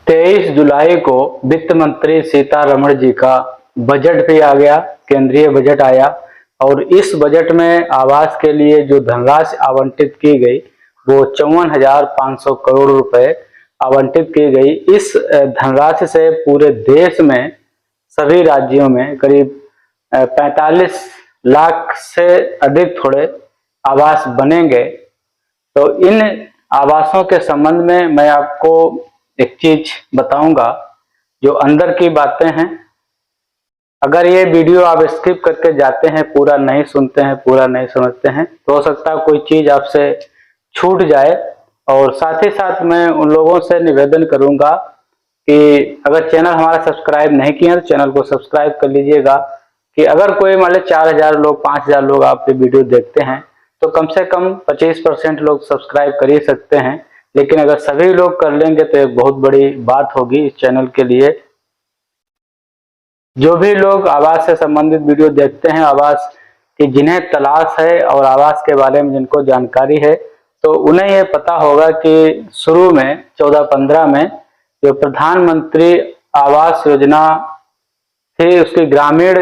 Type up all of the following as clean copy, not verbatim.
23 जुलाई को वित्त मंत्री सीतारमण जी का बजट भी आ गया, केंद्रीय बजट आया और इस बजट में आवास के लिए जो धनराशि आवंटित की गई वो 54,500 करोड़ रुपए आवंटित की गई। इस धनराशि से पूरे देश में सभी राज्यों में करीब 45 लाख से अधिक थोड़े आवास बनेंगे। तो इन आवासों के संबंध में मैं आपको एक चीज बताऊंगा जो अंदर की बातें हैं। अगर ये वीडियो आप स्किप करके जाते हैं, पूरा नहीं सुनते हैं, पूरा नहीं समझते हैं, तो हो सकता है कोई चीज आपसे छूट जाए। और साथ ही साथ मैं उन लोगों से निवेदन करूंगा कि अगर चैनल हमारा सब्सक्राइब नहीं किया तो चैनल को सब्सक्राइब कर लीजिएगा। कि अगर कोई मान लीजिए 4,000 लोग 5,000 लोग आपके वीडियो देखते हैं तो कम से कम 25% लोग सब्सक्राइब कर ही सकते हैं। लेकिन अगर सभी लोग कर लेंगे तो एक बहुत बड़ी बात होगी इस चैनल के लिए। जो भी लोग आवास से संबंधित वीडियो देखते हैं, आवास की जिन्हें तलाश है और आवास के बारे में जिनको जानकारी है, तो उन्हें ये पता होगा कि शुरू में 14-15 में जो प्रधानमंत्री आवास योजना थी उसकी ग्रामीण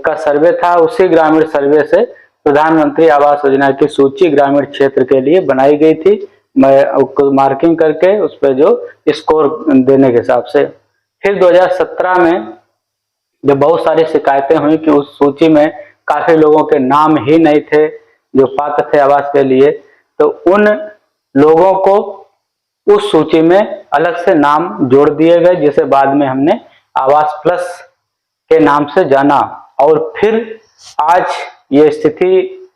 का सर्वे था, उसी ग्रामीण सर्वे से प्रधानमंत्री आवास योजना की सूची ग्रामीण क्षेत्र के लिए बनाई गई थी। मैं मार्किंग करके उस पर जो स्कोर देने के हिसाब से। फिर 2017 में जब बहुत सारी शिकायतें हुई कि उस सूची में काफी लोगों के नाम ही नहीं थे जो पात्र थे आवास के लिए, तो उन लोगों को उस सूची में अलग से नाम जोड़ दिए गए, जिसे बाद में हमने आवास प्लस के नाम से जाना। और फिर आज ये स्थिति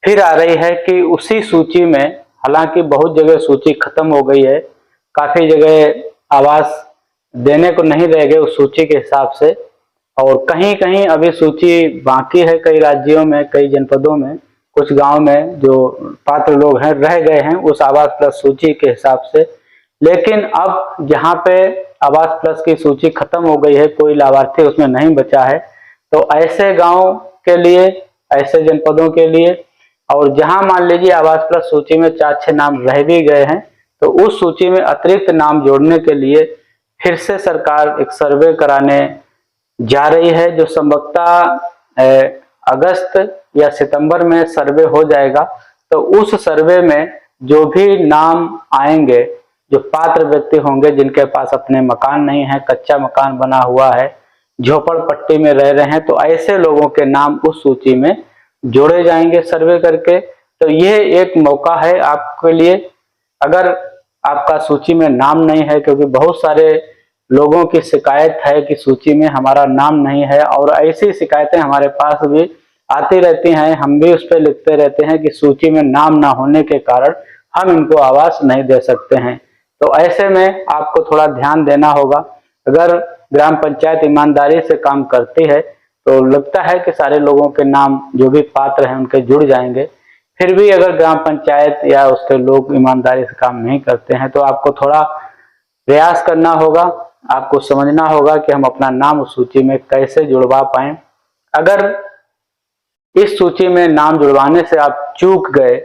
फिर आ रही है कि उसी सूची में, हालांकि बहुत जगह सूची खत्म हो गई है, काफी जगह आवास देने को नहीं रह गए उस सूची के हिसाब से, और कहीं कहीं अभी सूची बाकी है। कई राज्यों में, कई जनपदों में, कुछ गांव में जो पात्र लोग हैं रह गए हैं उस आवास प्लस सूची के हिसाब से। लेकिन अब जहां पे आवास प्लस की सूची खत्म हो गई है, कोई लाभार्थी उसमें नहीं बचा है, तो ऐसे गांव के लिए, ऐसे जनपदों के लिए, और जहां मान लीजिए आवास प्लस सूची में 4-6 नाम रह भी गए हैं, तो उस सूची में अतिरिक्त नाम जोड़ने के लिए फिर से सरकार एक सर्वे कराने जा रही है, जो संभवतः अगस्त या सितंबर में सर्वे हो जाएगा। तो उस सर्वे में जो भी नाम आएंगे, जो पात्र व्यक्ति होंगे जिनके पास अपने मकान नहीं है, कच्चा मकान बना हुआ है, झोपड़पट्टी में रह रहे हैं, तो ऐसे लोगों के नाम उस सूची में जोड़े जाएंगे सर्वे करके। तो ये एक मौका है आपके लिए, अगर आपका सूची में नाम नहीं है, क्योंकि बहुत सारे लोगों की शिकायत है कि सूची में हमारा नाम नहीं है, और ऐसी शिकायतें हमारे पास भी आती रहती हैं, हम भी उस पर लिखते रहते हैं कि सूची में नाम ना होने के कारण हम इनको आवास नहीं दे सकते हैं। तो ऐसे में आपको थोड़ा ध्यान देना होगा। अगर ग्राम पंचायत ईमानदारी से काम करती है तो लगता है कि सारे लोगों के नाम जो भी पात्र हैं उनके जुड़ जाएंगे। फिर भी अगर ग्राम पंचायत या उसके लोग ईमानदारी से काम नहीं करते हैं तो आपको थोड़ा प्रयास करना होगा, आपको समझना होगा कि हम अपना नाम उस सूची में कैसे जुड़वा पाए। अगर इस सूची में नाम जुड़वाने से आप चूक गए,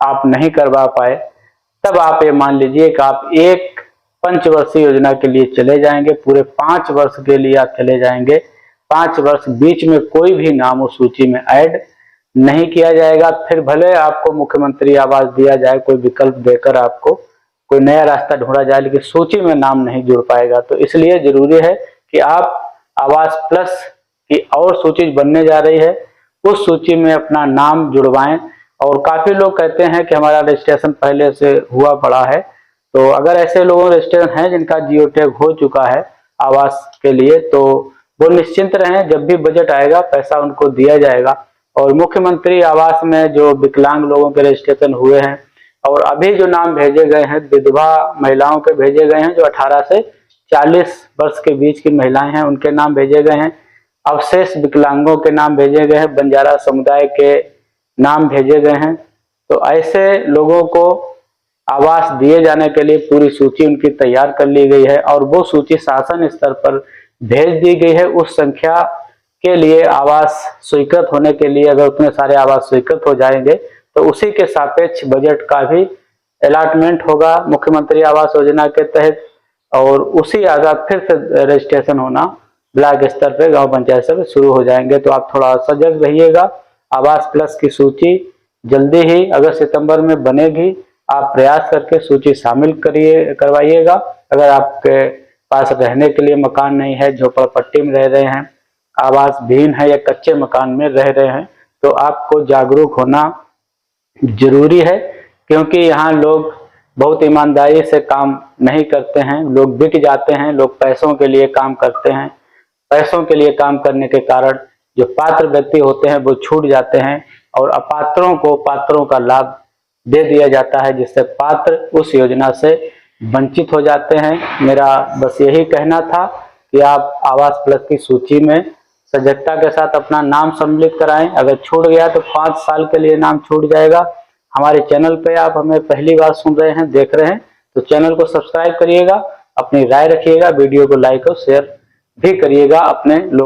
आप नहीं करवा पाए, तब आप ये मान लीजिए कि आप एक पंचवर्षीय योजना के लिए चले जाएंगे, पूरे 5 वर्ष के लिए आप चले जाएंगे। 5 वर्ष बीच में कोई भी नाम उस सूची में ऐड नहीं किया जाएगा। फिर भले आपको मुख्यमंत्री आवास दिया जाए, कोई विकल्प देकर आपको कोई नया रास्ता ढूंढा जाए, लेकिन सूची में नाम नहीं जुड़ पाएगा। तो इसलिए जरूरी है कि आप आवास प्लस की और सूची बनने जा रही है, उस सूची में अपना नाम जुड़वाएं। और काफी लोग कहते हैं कि हमारा रजिस्ट्रेशन पहले से हुआ पड़ा है, तो अगर ऐसे लोगों रजिस्ट्रेशन है जिनका जियो टैग हो चुका है आवास के लिए, तो वो निश्चिंत रहें, जब भी बजट आएगा पैसा उनको दिया जाएगा। और मुख्यमंत्री आवास में जो विकलांग लोगों के रजिस्ट्रेशन हुए हैं, और अभी जो नाम भेजे गए हैं विधवा महिलाओं के भेजे गए हैं, जो 18 से 40 वर्ष के बीच की महिलाएं हैं उनके नाम भेजे गए हैं, अवशेष विकलांगों के नाम भेजे गए हैं, बंजारा समुदाय के नाम भेजे गए हैं। तो ऐसे लोगों को आवास दिए जाने के लिए पूरी सूची उनकी तैयार कर ली गई है, और वो सूची शासन स्तर पर भेज दी गई है। उस संख्या के लिए आवास स्वीकृत होने के लिए, अगर उतने सारे आवास स्वीकृत हो जाएंगे तो उसी के सापेक्ष बजट का भी अलॉटमेंट होगा मुख्यमंत्री आवास योजना के तहत। और उसी आधार फिर से रजिस्ट्रेशन होना ब्लॉक स्तर पे, गांव पंचायत से शुरू हो जाएंगे। तो आप थोड़ा सजग रहिएगा। आवास प्लस की सूची जल्दी ही अगस्त सितंबर में बनेगी। आप प्रयास करके सूची शामिल करवाइएगा। अगर आपके पास रहने के लिए मकान नहीं है, झोपड़पट्टी में रह रहे हैं, आवास विहीन है या कच्चे मकान में रह रहे हैं, तो आपको जागरूक होना जरूरी है। क्योंकि यहाँ लोग बहुत ईमानदारी से काम नहीं करते हैं, लोग बिक जाते हैं, लोग पैसों के लिए काम करते हैं। पैसों के लिए काम करने के कारण जो पात्र व्यक्ति होते हैं वो छूट जाते हैं और अपात्रों को पात्रों का लाभ दे दिया जाता है, जिससे पात्र उस योजना से वंचित हो जाते हैं। मेरा बस यही कहना था कि आप आवास प्लस की सूची में सजगता के साथ अपना नाम सम्मिलित कराएं। अगर छूट गया तो 5 साल के लिए नाम छूट जाएगा। हमारे चैनल पे आप हमें पहली बार सुन रहे हैं, देख रहे हैं, तो चैनल को सब्सक्राइब करिएगा, अपनी राय रखिएगा, वीडियो को लाइक और शेयर भी करिएगा अपने लोग